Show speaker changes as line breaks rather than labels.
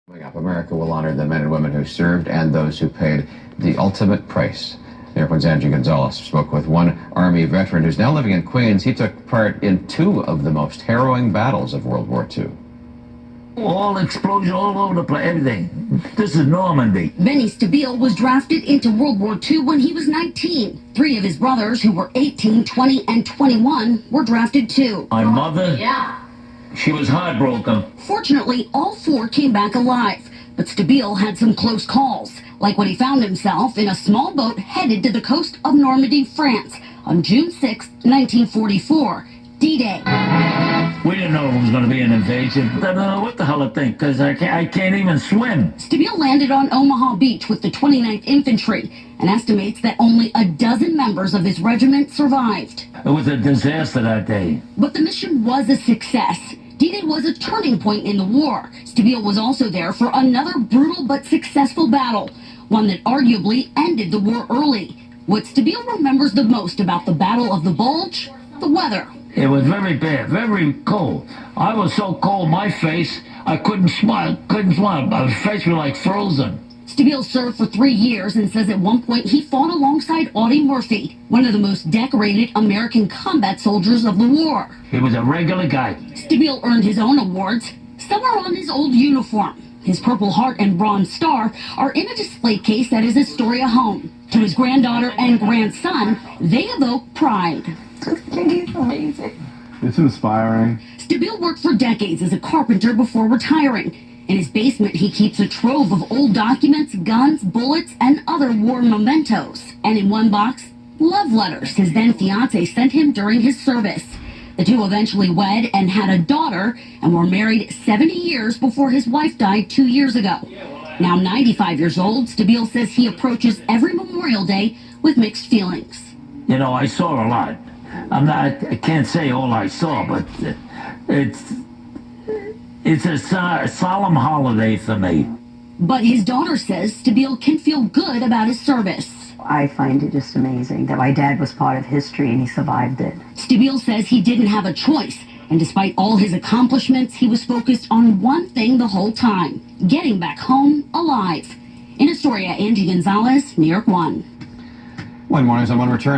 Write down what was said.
Coming up, America will honor the men and women who served and those who paid the ultimate price. New York One's Angie Gonzalez spoke with one Army veteran who's now living in Queens. He took part in two of the most harrowing battles of World War II.
All explosion all over the place, everything. This is Normandy.
Benny Stabile was drafted into World War II when he was 19. Three of his brothers, who were 18, 20, and 21, were drafted too.
My mother?
Yeah.
She was heartbroken.
Fortunately, all four came back alive, but Stabile had some close calls, like when he found himself in a small boat headed to the coast of Normandy, France, on June 6, 1944, D-Day.
We didn't know it was going to be an invasion. I don't know what the hell to think, because I can't even swim.
Stabile landed on Omaha Beach with the 29th Infantry and estimates that only a dozen members of his regiment survived.
It was a disaster that day.
But the mission was a success. D-Day was a turning point in the war. Stabile was also there for another brutal but successful battle, one that arguably ended the war early. What Stabile remembers the most about the Battle of the Bulge? The weather.
It was very bad, very cold. I was so cold, my face, I couldn't smile. My face was like frozen.
Stabile served for 3 years and says at one point he fought alongside Audie Murphy, one of the most decorated American combat soldiers of the war.
He was a regular guy.
Stabile earned his own awards. Some are on his old uniform. His Purple Heart and Bronze Star are in a display case at his Astoria home. To his granddaughter and grandson, they evoke pride.
He's amazing.
It's inspiring.
Stabile worked for decades as a carpenter before retiring. In his basement, he keeps a trove of old documents, guns, bullets, and other war mementos. And in one box, love letters his then-fiancée sent him during his service. The two eventually wed and had a daughter and were married 70 years before his wife died 2 years ago. Now 95 years old, Stabile says he approaches every Memorial Day with mixed feelings.
You know, I saw a lot. I can't say all I saw, but it's a solemn holiday for me.
But his daughter says Stabile can feel good about his service.
I find it just amazing that my dad was part of history and he survived it.
Stabile says he didn't have a choice, and despite all his accomplishments, he was focused on one thing the whole time: getting back home alive. In Astoria, Angie Gonzalez, New York One.
One morning's on one return.